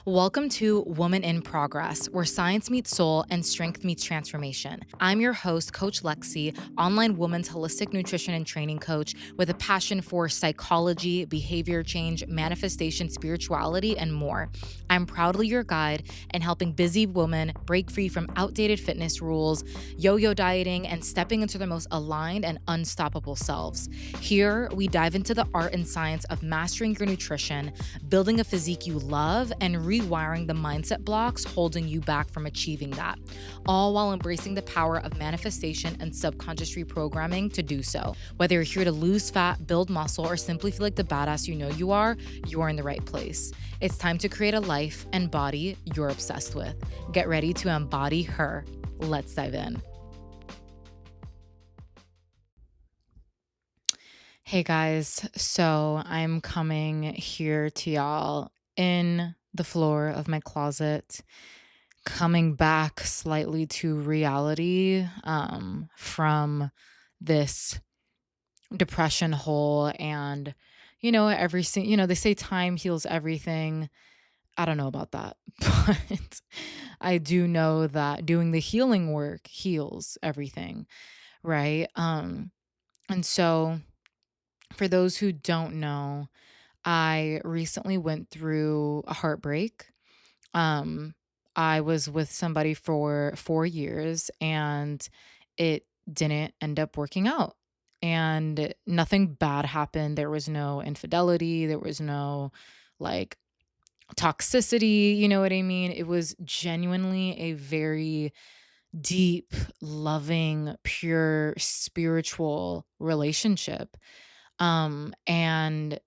Welcome to Woman in Progress, where science meets soul and strength meets transformation. I'm your host, Coach Lexi, online women's holistic nutrition and training coach with a passion for psychology, behavior change, manifestation, spirituality, and more. I'm proudly your guide in helping busy women break free from outdated fitness rules, yo-yo dieting, and stepping into their most aligned and unstoppable selves. Here, we dive into the art and science of mastering your nutrition, building a physique you love, and rewiring the mindset blocks holding you back from achieving that, all while embracing the power of manifestation and subconscious reprogramming to do so. Whether you're here to lose fat, build muscle, or simply feel like the badass you are in the right place. It's time to create a life and body you're obsessed with. Get ready to embody her. Let's dive in. Hey guys, so I'm coming here to y'all in the floor of my closet, coming back slightly to reality from this depression hole. And they say time heals everything. I don't know about that, but I do know that doing the healing work heals everything, right? And so for those who don't know, I recently went through a heartbreak. Um, I was with somebody for 4 years and it didn't end up working out. And nothing bad happened. There was no infidelity. There was no like toxicity. You know what I mean? It was genuinely a very deep, loving, pure, spiritual relationship. And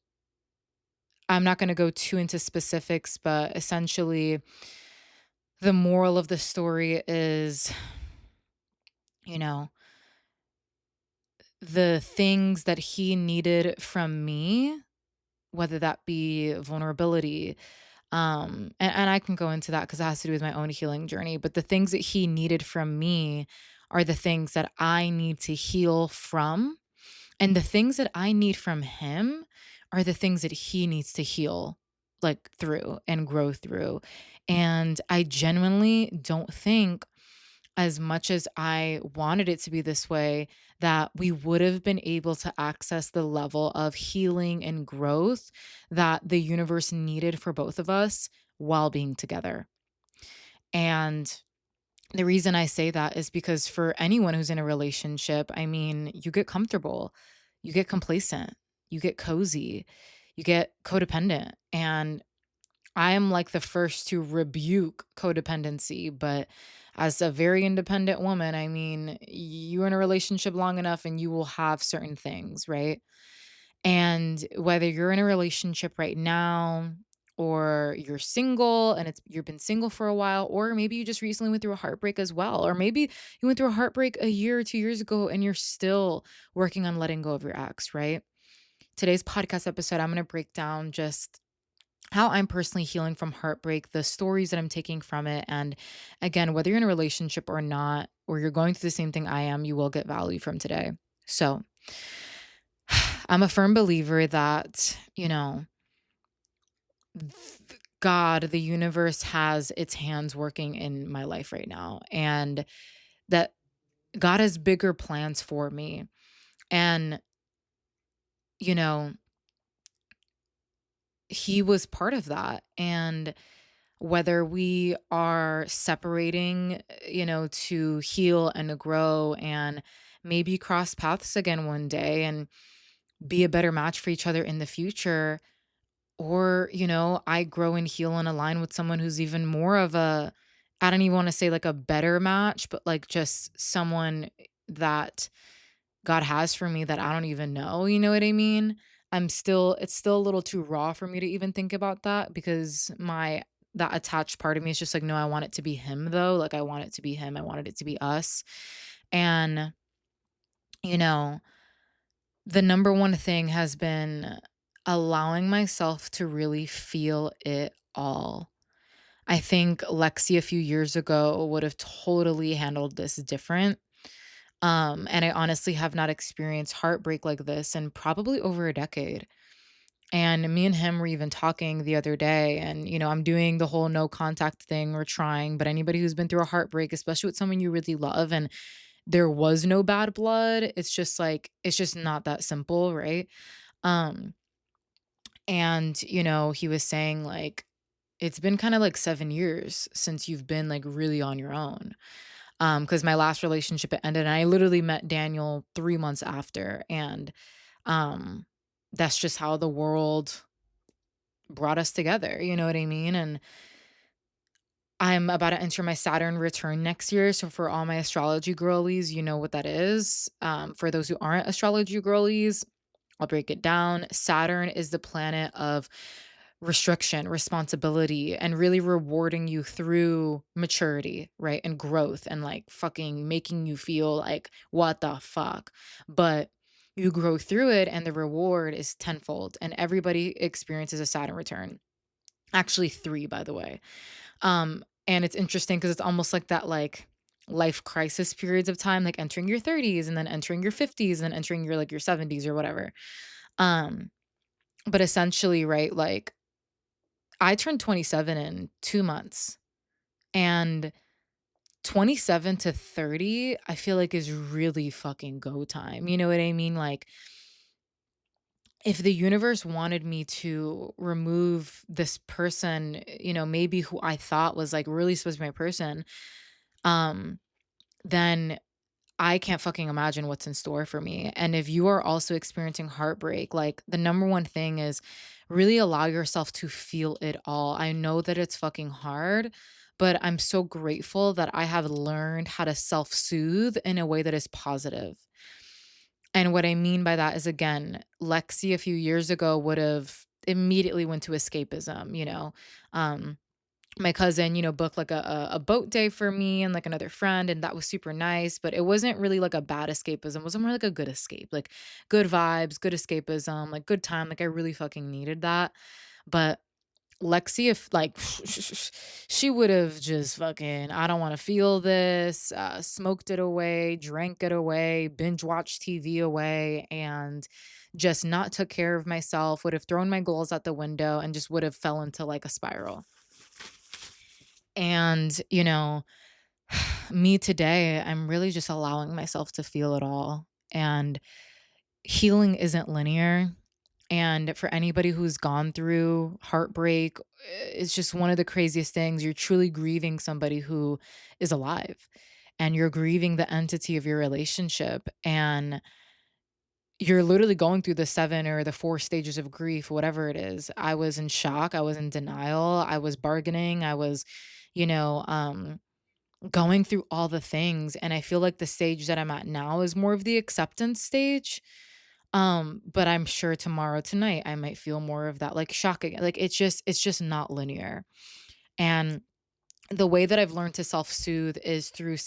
I'm not going to go too into specifics, but essentially, the moral of the story is, you know, the things that he needed from me, whether that be vulnerability, and I can go into that because it has to do with my own healing journey, but the things that he needed from me are the things that I need to heal from. And the things that I need from him are the things that he needs to heal, like through and grow through. And I genuinely don't think, as much as I wanted it to be this way, that we would have been able to access the level of healing and growth that the universe needed for both of us while being together. And the reason I say that is because for anyone who's in a relationship, I mean, you get comfortable, you get complacent, you get cozy, you get codependent. And I am like the first to rebuke codependency, but as a very independent woman, I mean, you're in a relationship long enough and you will have certain things, right? And whether you're in a relationship right now or you're single and you've been single for a while, or maybe you just recently went through a heartbreak as well, or maybe you went through a heartbreak a year or 2 years ago and you're still working on letting go of your ex, right? Today's podcast episode, I'm going to break down just how I'm personally healing from heartbreak, the stories that I'm taking from it. And again, whether you're in a relationship or not, or you're going through the same thing I am, you will get value from today. So, I'm a firm believer that, God, the universe has its hands working in my life right now, and that God has bigger plans for me. And, you know, He was part of that. And whether we are separating, to heal and to grow and maybe cross paths again one day and be a better match for each other in the future, or, I grow and heal and align with someone who's even more of I don't even want to say like a better match, but like just someone that God has for me that I don't even know, you know what I mean? It's still a little too raw for me to even think about that because that attached part of me is just like, no, I want it to be him though. Like I want it to be him. I wanted it to be us. And, you know, the number one thing has been allowing myself to really feel it all. I think Lexi a few years ago would have totally handled this different. And I honestly have not experienced heartbreak like this in probably over a decade. And me and him were even talking the other day, and, I'm doing the whole no contact thing or trying, but anybody who's been through a heartbreak, especially with someone you really love and there was no bad blood, it's just like it's just not that simple, right? Um, and, he was saying like it's been kind of like 7 years since you've been like really on your own. Because my last relationship it ended and I literally met Daniel 3 months after, and um that's just how the world brought us together, you know what I mean? And I'm about to enter my Saturn return next year. So for all my astrology girlies, you know what that is. For those who aren't astrology girlies, I'll break it down. Saturn is the planet of restriction, responsibility, and really rewarding you through maturity, right? And growth and like fucking making you feel like, what the fuck? But you grow through it and the reward is tenfold. And everybody experiences a Saturn return. Actually, three, by the way. And it's interesting because it's almost like that, like, life crisis periods of time, like entering your 30s and then entering your 50s and then entering your, like, your 70s or whatever. Um, but essentially, right, like, I turned 27 in 2 months, and 27 to 30, I feel like is really fucking go time, you know what I mean? Like, if the universe wanted me to remove this person, maybe who I thought was, like, really supposed to be my person, um, then I can't fucking imagine what's in store for me. And if you are also experiencing heartbreak, like the number one thing is really allow yourself to feel it all. I know that it's fucking hard, but I'm so grateful that I have learned how to self soothe in a way that is positive. And what I mean by that is, again, Lexi a few years ago would have immediately went to escapism. Um, my cousin, booked like a boat day for me and like another friend, and that was super nice, but it wasn't really like a bad escapism. It was more like a good escape, like good vibes, good escapism, like good time. Like I really fucking needed that. But Lexi, if like she would have just fucking, I don't want to feel this, smoked it away, drank it away, binge watched TV away, and just not took care of myself, would have thrown my goals out the window and just would have fell into like a spiral. And, me today, I'm really just allowing myself to feel it all. And healing isn't linear. And for anybody who's gone through heartbreak, it's just one of the craziest things. You're truly grieving somebody who is alive, and you're grieving the entity of your relationship. And you're literally going through the 7 or the 4 stages of grief, whatever it is. I was in shock. I was in denial. I was bargaining. I was, you know, um, going through all the things, and I feel like the stage that I'm at now is more of the acceptance stage. But I'm sure tomorrow, tonight, I might feel more of that, like, shock again. Like, it's just not linear. And the way that I've learned to self-soothe is through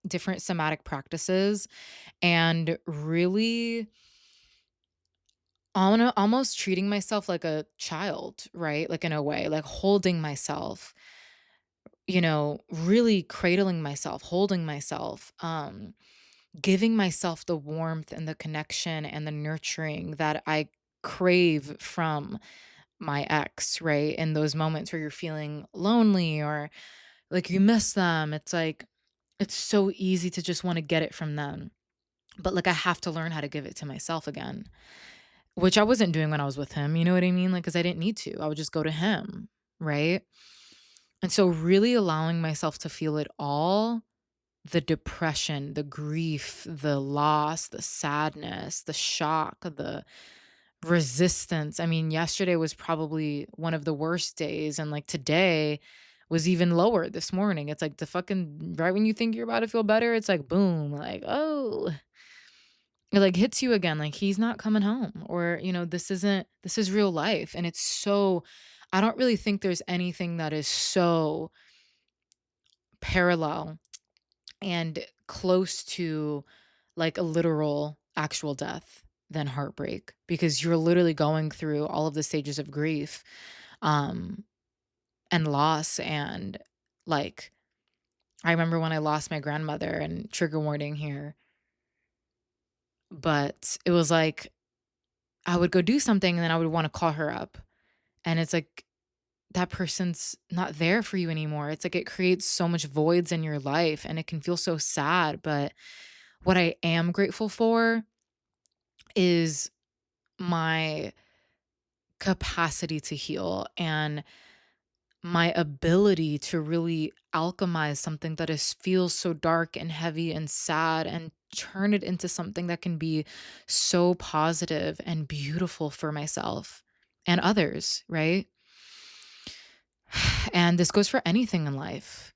different somatic practices, and really almost treating myself like a child, right? Like, in a way, like holding myself, really cradling myself, holding myself, giving myself the warmth and the connection and the nurturing that I crave from my ex, right? In those moments where you're feeling lonely or like you miss them, it's like it's so easy to just want to get it from them. But like I have to learn how to give it to myself again, which I wasn't doing when I was with him, you know what I mean? Like, cuz I didn't need to. I would just go to him, right? And so really allowing myself to feel it all, the depression, the grief, the loss, the sadness, the shock, the resistance. I mean, yesterday was probably one of the worst days, and like today was even lower this morning. It's like the fucking right when you think you're about to feel better, it's like boom, like, oh, it like hits you again, like he's not coming home, or this is real life. And it's so, I don't really think there's anything that is so parallel and close to like a literal actual death than heartbreak, because you're literally going through all of the stages of grief, um and loss. And like I remember when I lost my grandmother, and trigger warning here, but it was like I would go do something and then I would wanna call her up, and it's like, that person's not there for you anymore. It's like it creates so much voids in your life, and it can feel so sad, but what I am grateful for is my capacity to heal and my ability to really alchemize something that is feels so dark and heavy and sad and turn it into something that can be so positive and beautiful for myself and others, right? And this goes for anything in life.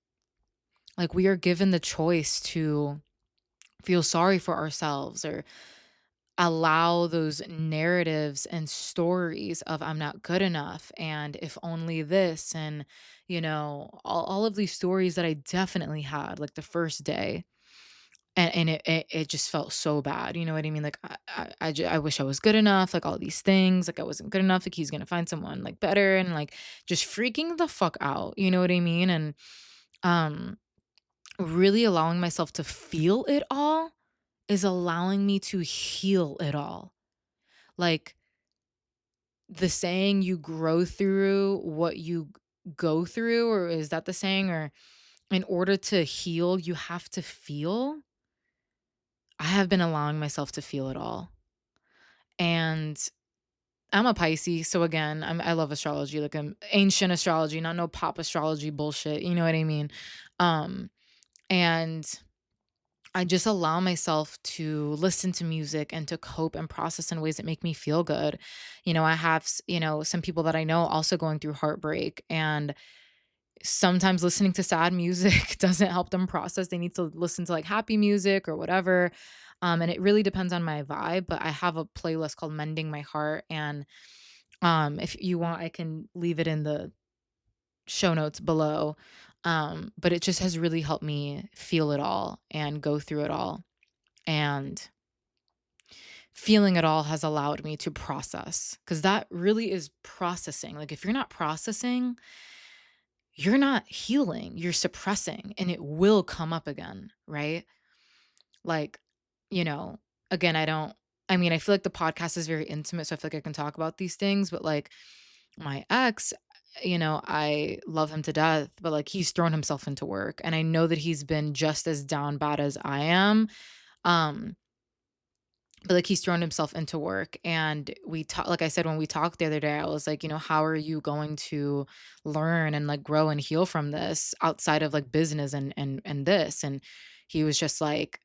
Like, we are given the choice to feel sorry for ourselves or allow those narratives and stories of I'm not good enough and if only this and all of these stories that I definitely had like the first day, and it just felt so bad, you know what I mean? Like I wish I was good enough, like all these things, like I wasn't good enough, like he's gonna find someone like better, and like just freaking the fuck out, you know what I mean? And um really allowing myself to feel it all is allowing me to heal it all. Like, the saying, "You grow through what you go through," or is that the saying? Or, in order to heal, you have to feel. I have been allowing myself to feel it all. And I'm a Pisces, so again, I love astrology, like, ancient astrology, not no pop astrology bullshit, you know what I mean? Um, and I just allow myself to listen to music and to cope and process in ways that make me feel good. I have, some people that I know also going through heartbreak, and sometimes listening to sad music doesn't help them process. They need to listen to like happy music or whatever. And it really depends on my vibe, but I have a playlist called Mending My Heart. And if you want, I can leave it in the show notes below. But it just has really helped me feel it all and go through it all. And feeling it all has allowed me to process, because that really is processing. Like, if you're not processing, you're not healing, you're suppressing, and it will come up again, right? Like, you know, again, I mean, I feel like the podcast is very intimate, so I feel like I can talk about these things, but like my ex, I love him to death, but like he's thrown himself into work, and I know that he's been just as down bad as I am. Um, but like he's thrown himself into work, and we talk like I said when we talked the other day, I was like, how are you going to learn and like grow and heal from this outside of like business and this? And he was just like,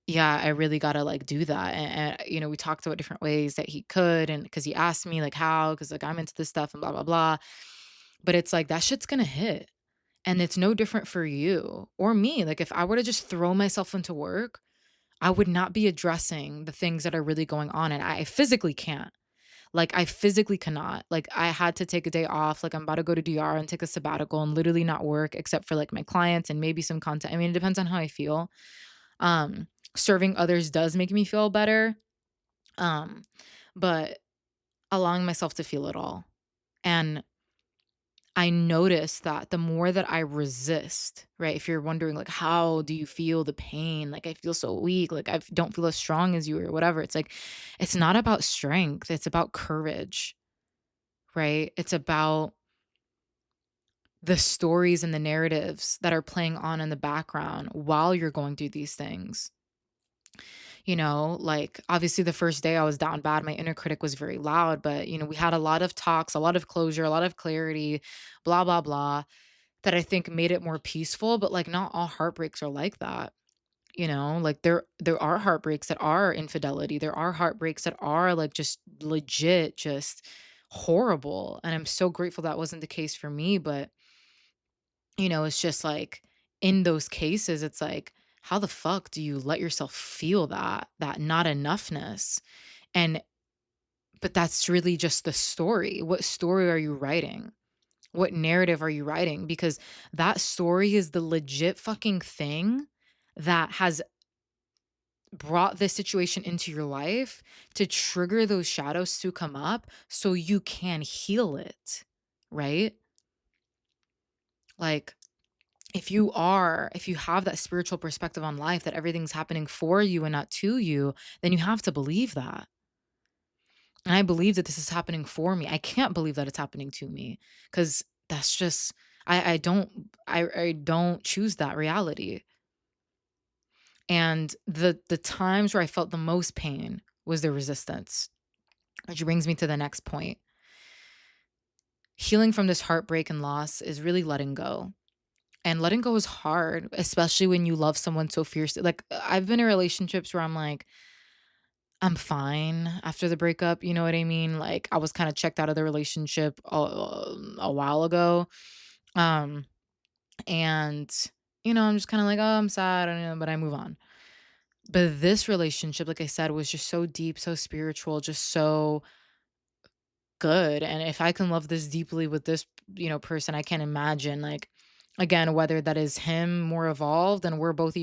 yeah, I really gotta like do that. And we talked about different ways that he could, and because he asked me like how, because like I'm into this stuff and blah blah blah. But it's like that shit's gonna hit. And it's no different for you or me. Like, if I were to just throw myself into work, I would not be addressing the things that are really going on, and I physically can't. Like, I physically cannot. Like, I had to take a day off, like, I'm about to go to DR and take a sabbatical and literally not work except for, like, my clients and maybe some content. I mean, it depends on how I feel. Um, Serving others does make me feel better, um, but allowing myself to feel it all. And I notice that the more that I resist, right? If you're wondering, like, how do you feel the pain? Like, I feel so weak. Like, I don't feel as strong as you or whatever. It's like, it's not about strength. It's about courage, right? It's about the stories and the narratives that are playing on in the background while you're going through these things. Like, obviously the first day I was down bad, my inner critic was very loud, but, we had a lot of talks, a lot of closure, a lot of clarity, blah, blah, blah, that I think made it more peaceful. But like not all heartbreaks are like that. Like there are heartbreaks that are infidelity. There are heartbreaks that are like just legit, just horrible. And I'm so grateful that wasn't the case for me. But it's just like in those cases, it's like, how the fuck do you let yourself feel that not enoughness? And but that's really just the story. What story are you writing? What narrative are you writing? Because that story is the legit fucking thing that has brought this situation into your life to trigger those shadows to come up so you can heal it, right? Like, if you have that spiritual perspective on life, that everything's happening for you and not to you, then you have to believe that. And I believe that this is happening for me. I can't believe that it's happening to me because that's just I don't choose that reality. And the times where I felt the most pain was the resistance, which brings me to the next point. Healing from this heartbreak and loss is really letting go. And letting go is hard, especially when you love someone so fiercely. Like, I've been in relationships where I'm like, I'm fine after the breakup, you know what I mean? Like, I was kinda checked out of the relationship a while ago, um, and, I'm just kinda like, "Oh, I'm sad," but I move on. But this relationship, like I said, was just so deep, so spiritual, just so good, and if I can love this deeply with this, person, I can't imagine, like, again, whether that is him more evolved and we're both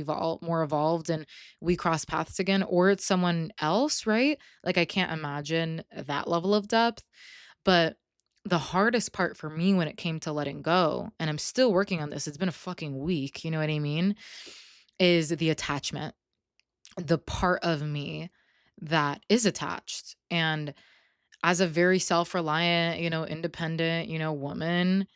more evolved and we cross paths again, or it's someone else, right? Like, I can't imagine that level of depth, but the hardest part for me when it came to letting go, and I'm still working on this, it's been a fucking week, you know what I mean, is the attachment, the part of me that is attached, and as a very self-reliant, independent, woman,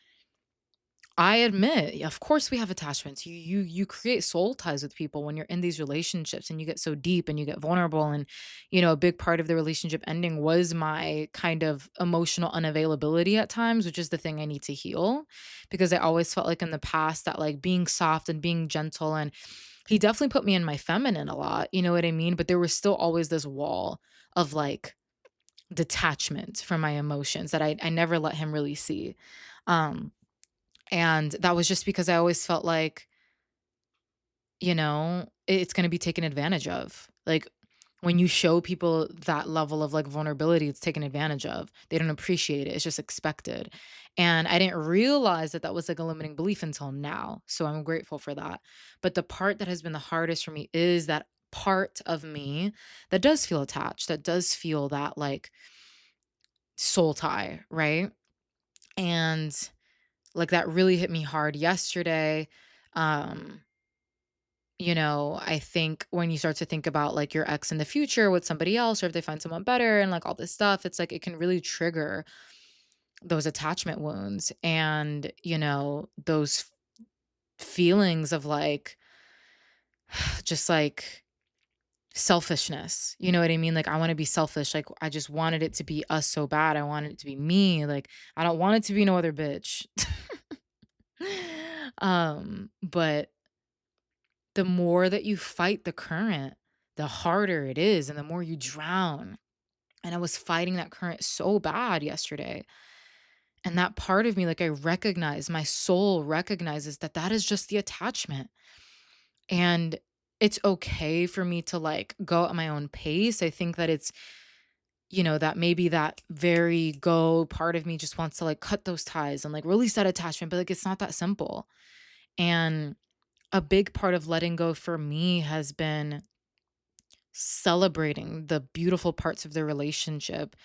I admit, of course we have attachments. You create soul ties with people when you're in these relationships and you get so deep and you get vulnerable and a big part of the relationship ending was my kind of emotional unavailability at times, which is the thing I need to heal because I always felt like in the past that like being soft and being gentle and he definitely put me in my feminine a lot, you know what I mean? But there was still always this wall of like detachment from my emotions that I never let him really see. Um, and that was just because I always felt like, it's going to be taken advantage of. Like when you show people that level of like vulnerability, it's taken advantage of. They don't appreciate it. It's just expected. And I didn't realize that that was like a limiting belief until now. So I'm grateful for that. But the part that has been the hardest for me is that part of me that does feel attached, that does feel that like soul tie, right? And like that really hit me hard yesterday. Um, I think when you start to think about like your ex in the future with somebody else, or if they find someone better and like all this stuff, it's like it can really trigger those attachment wounds and, those feelings of like, just like selfishness. You know what I mean? Like, I want to be selfish. Like, I just wanted it to be us so bad. I wanted it to be me. Like, I don't want it to be no other bitch. But the more that you fight the current, the harder it is and the more you drown. And I was fighting that current so bad yesterday. And that part of me, like I recognize, my soul recognizes that that is just the attachment. And it's okay for me to like go at my own pace. I think that it's, that maybe that very go part of me just wants to like cut those ties and like release that attachment, but like it's not that simple. And a big part of letting go for me has been celebrating the beautiful parts of the relationship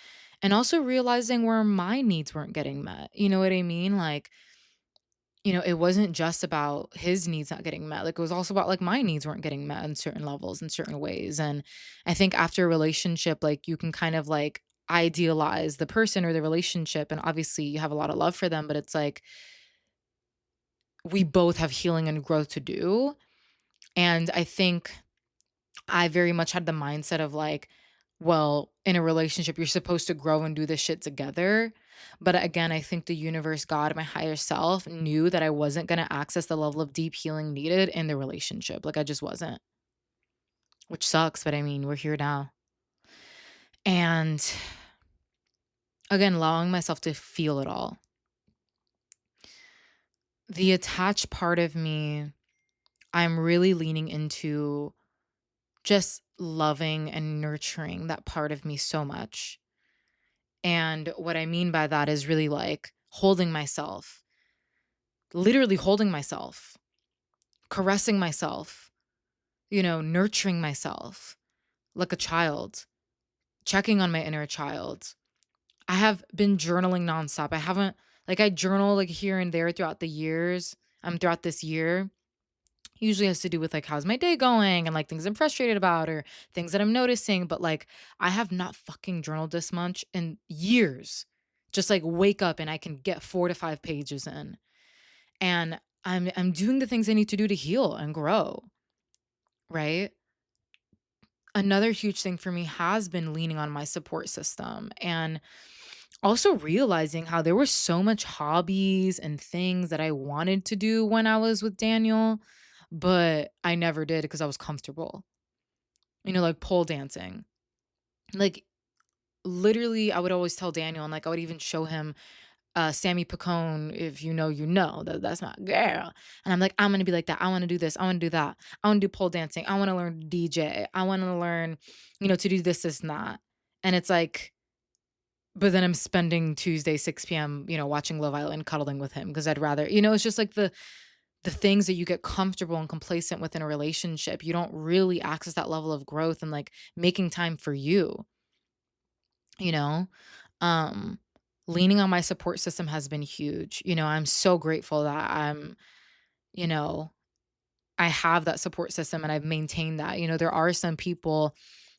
and also realizing where my needs weren't getting met. You know what I mean? Like, it wasn't just about his needs not getting met. Like, it was also about like my needs weren't getting met in certain levels, in certain ways. And I think after a relationship, like, you can kind of like idealize the person or the relationship. And obviously, you have a lot of love for them, but it's like we both have healing and growth to do. And I think I very much had the mindset of like, well, in a relationship, you're supposed to grow and do this shit together. But again, I think the universe, God, my higher self knew that I wasn't going to access the level of deep healing needed in the relationship. Like I just wasn't, which sucks. But I mean, we're here now. And again, allowing myself to feel it all. The attached part of me, I'm really leaning into just loving and nurturing that part of me so much. And what I mean by that is really like holding myself, literally holding myself, caressing myself, nurturing myself like a child, checking on my inner child. I have been journaling nonstop. I haven't, like, I journal like here and there throughout the years, throughout this year. Usually has to do with like how's my day going and like things I'm frustrated about or things that I'm noticing. But like I have not fucking journaled this much in years. Just like wake up and I can get 4 to 5 pages in. And I'm doing the things I need to do to heal and grow, right? Another huge thing for me has been leaning on my support system and also realizing how there was so much hobbies and things that I wanted to do when I was with Daniel, but I never did because I was comfortable. Like pole dancing. Like literally, I would always tell Daniel, and like I would even show him Sammy Pacone, if you know, you know that's my girl. And I'm like, I'm gonna be like that. I want to do this. I want to do that. I want to do pole dancing. I want to learn DJ. I want to learn, to do this, and that. And it's like, but then I'm spending Tuesday 6 p.m. Watching Love Island, cuddling with him because I'd rather, it's just like the things that you get comfortable and complacent with in a relationship. You don't really access that level of growth and like making time for you, you know? Um, Leaning on my support system has been huge. I'm so grateful that you know, I have that support system and I've maintained that. There are some people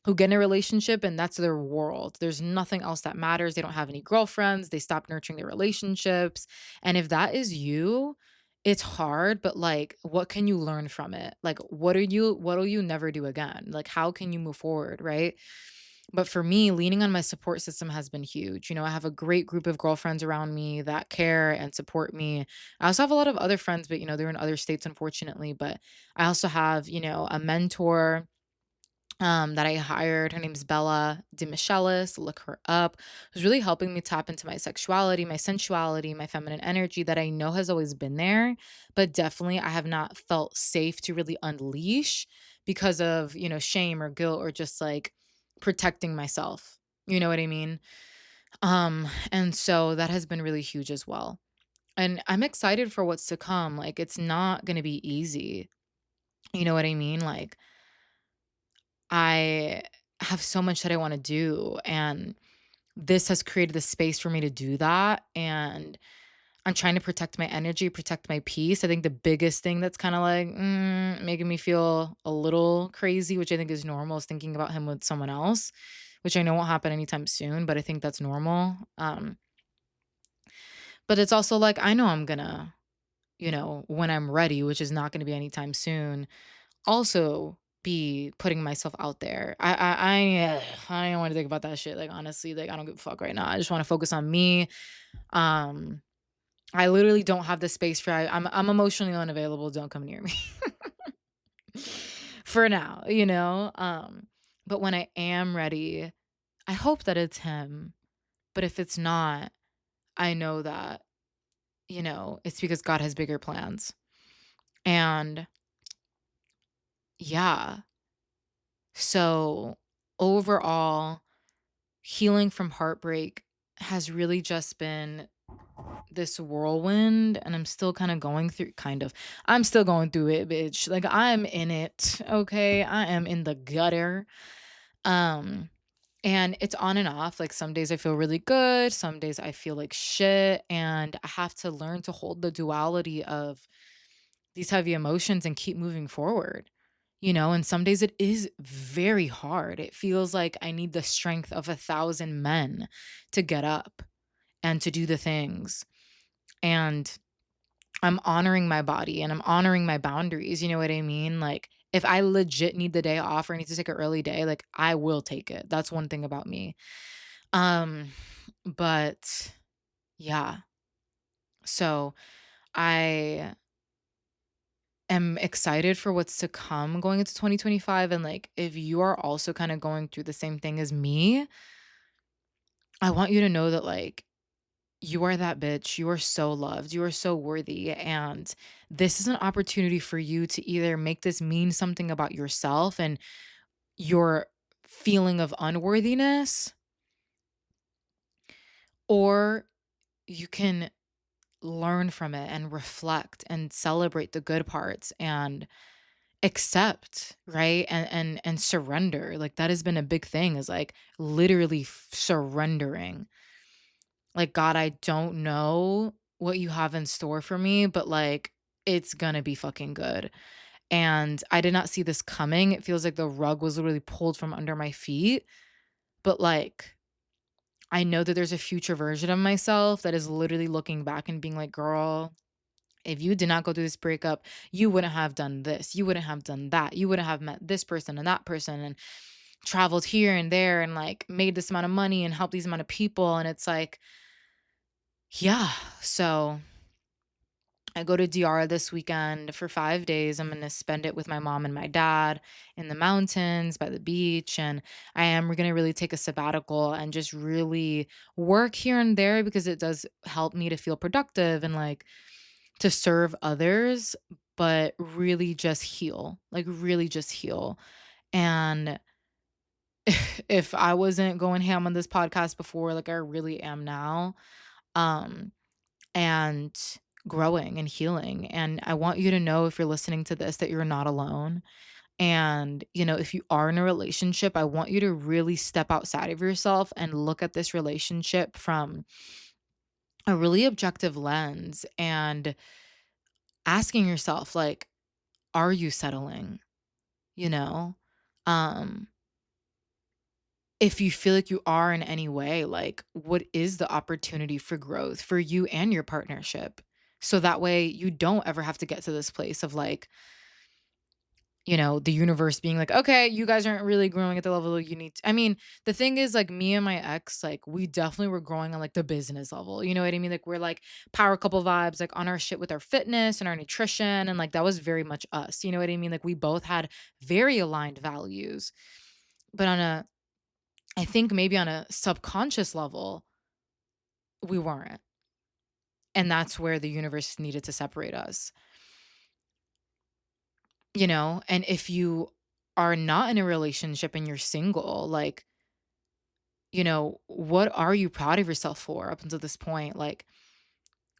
who get in a relationship and that's their world. There's nothing else that matters. They don't have any girlfriends. They stop nurturing their relationships. And if that is you, it's hard, but like what can you learn from it? Like what'll you never do again? Like how can you move forward, right? But for me, leaning on my support system has been huge. I have a great group of girlfriends around me that care and support me. I also have a lot of other friends, but they're in other states, unfortunately. But I also have, a mentor that I hired. Her name's Bella DeMichelis. Look her up. Who's really helping me tap into my sexuality, my sensuality, my feminine energy that I know has always been there, but definitely I have not felt safe to really unleash because of, shame or guilt or just like protecting myself. You know what I mean? And so that has been really huge as well. And I'm excited for what's to come. Like it's not going to be easy. You know what I mean? Like I have so much that I want to do and this has created the space for me to do that and I'm trying to protect my energy, protect my peace. I think the biggest thing that's kind of like making me feel a little crazy, which I think is normal, is thinking about him with someone else, which I know won't happen anytime soon, but I think that's normal. But it's also like I know I'm gonna, when I'm ready, which is not gonna be anytime soon, also be putting myself out there. I don't want to think about that shit. Like honestly, like I don't give a fuck right now. I just want to focus on me. Um, I literally don't have the space for I'm emotionally unavailable. Don't come near me for now, But when I am ready, I hope that it's him. But if it's not, I know that, it's because God has bigger plans. And yeah. So overall, healing from heartbreak has really just been this whirlwind and I'm still I'm still going through it, bitch. Like I'm in it, okay? I am in the gutter. Um and it's on and off. Like some days I feel really good, some days I feel like shit, and I have to learn to hold the duality of these heavy emotions and keep moving forward. And some days it is very hard. It feels like I need the strength of 1,000 men to get up and to do the things. And I'm honoring my body and I'm honoring my boundaries. You know what I mean? Like, if I legit need the day off or I need to take an early day, like, I will take it. That's one thing about me. Um, but yeah. So I am excited for what's to come going into 2025. And like, if you are also kind of going through the same thing as me, I want you to know that, like, you are that bitch. You are so loved. You are so worthy. And this is an opportunity for you to either make this mean something about yourself and your feeling of unworthiness, or you can learn from it and reflect and celebrate the good parts and accept, right? And surrender. Like that has been a big thing, is like literally surrendering. Like, God, I don't know what you have in store for me, but like it's gonna be fucking good. And I did not see this coming. It feels like the rug was literally pulled from under my feet. But like, I know that there's a future version of myself that is literally looking back and being like, girl, if you did not go through this breakup, you wouldn't have done this. You wouldn't have done that. You wouldn't have met this person and that person and traveled here and there and like made this amount of money and helped these amount of people. And it's like, yeah. So I go to DR this weekend for 5 days. I'm going to spend it with my mom and my dad in the mountains by the beach. And I am going to really take a sabbatical and just really work here and there because it does help me to feel productive and like to serve others, but really just heal, like really just heal. And if I wasn't going ham on this podcast before, like I really am now, um, and growing and healing. And I want you to know if you're listening to this that you're not alone. And, if you are in a relationship, I want you to really step outside of yourself and look at this relationship from a really objective lens and asking yourself, like, are you settling? You know? Um, if you feel like you are in any way, like, what is the opportunity for growth for you and your partnership? So that way you don't ever have to get to this place of like, the universe being like, okay, you guys aren't really growing at the level you need I mean, the thing is, like, me and my ex, like, we definitely were growing on like the business level. You know what I mean? Like, we're like power couple vibes, like on our shit with our fitness and our nutrition. And like, that was very much us. You know what I mean? Like, we both had very aligned values. But I think maybe on a subconscious level, we weren't. And that's where the universe needed to separate us, And if you are not in a relationship and you're single, like, what are you proud of yourself for up until this point? Like,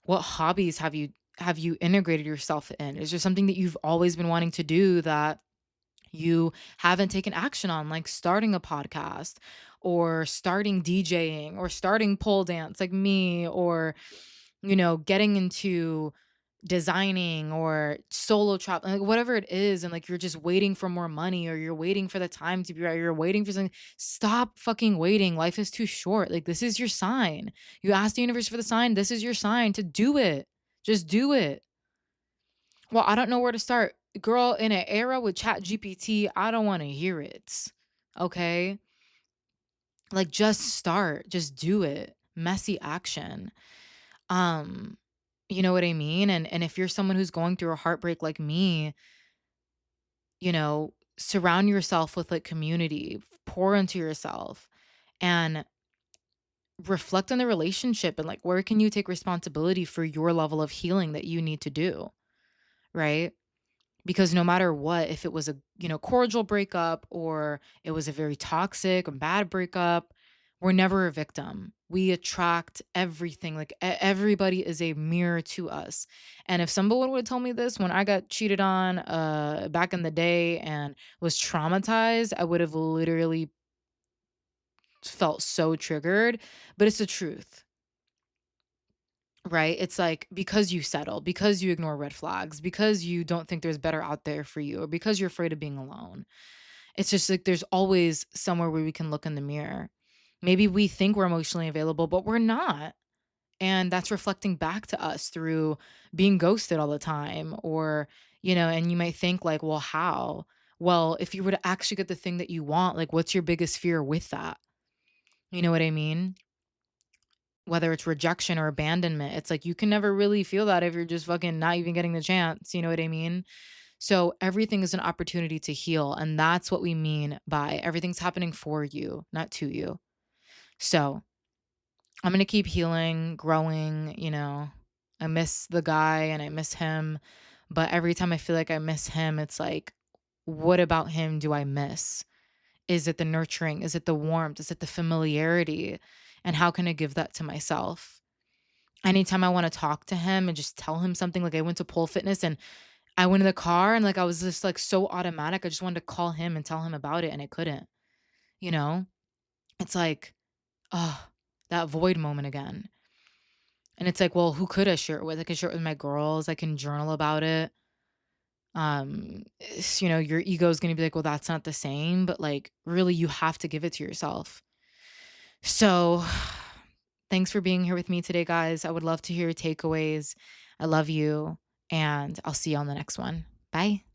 what hobbies have you integrated yourself in? Is there something that you've always been wanting to do that you haven't taken action on, like starting a podcast or starting DJing or starting pole dance like me, or, getting into designing or solo travel, like whatever it is. And like, you're just waiting for more money or you're waiting for the time to be right. You're waiting for something. Stop fucking waiting. Life is too short. Like, this is your sign. You asked the universe for the sign. This is your sign to do it. Just do it. Well, I don't know where to start. Girl, in an era with Chat GPT, I don't want to hear it. Okay? Like, just start. Just do it. Messy action. Um, you know what I mean? And if you're someone who's going through a heartbreak like me, surround yourself with like community, pour into yourself and reflect on the relationship and like where can you take responsibility for your level of healing that you need to do, right? Because no matter what, if it was a, cordial breakup or it was a very toxic and bad breakup, we're never a victim. We attract everything. Like everybody is a mirror to us. And if someone would have told me this when I got cheated on back in the day and was traumatized, I would have literally felt so triggered, but it's the truth. Right? It's like because you settle, because you ignore red flags, because you don't think there's better out there for you, or because you're afraid of being alone. It's just like there's always somewhere where we can look in the mirror. Maybe we think we're emotionally available, but we're not. And that's reflecting back to us through being ghosted all the time. Or, and you might think, like, well, how? Well, if you were to actually get the thing that you want, like, what's your biggest fear with that? You know what I mean? Whether it's rejection or abandonment, it's like you can never really feel that if you're just fucking not even getting the chance, you know what I mean? So everything is an opportunity to heal, and that's what we mean by everything's happening for you, not to you. So, I'm going to keep healing, growing. I miss the guy and I miss him, but every time I feel like I miss him, it's like, what about him do I miss? Is it the nurturing? Is it the warmth? Is it the familiarity? And how can I give that to myself? Anytime I wanna talk to him and just tell him something, like, I went to pole fitness and I went in the car and, like, I was just, like, so automatic, I just wanted to call him and tell him about it, and I couldn't, you know? It's like, oh, that void moment again. And it's like, well, who could I share it with? I can share it with my girls, I can journal about it. Your ego is going to be like, well, that's not the same, but like, really, you have to give it to yourself. So, thanks for being here with me today, guys. I would love to hear your takeaways. I love you, and I'll see you on the next one. Bye.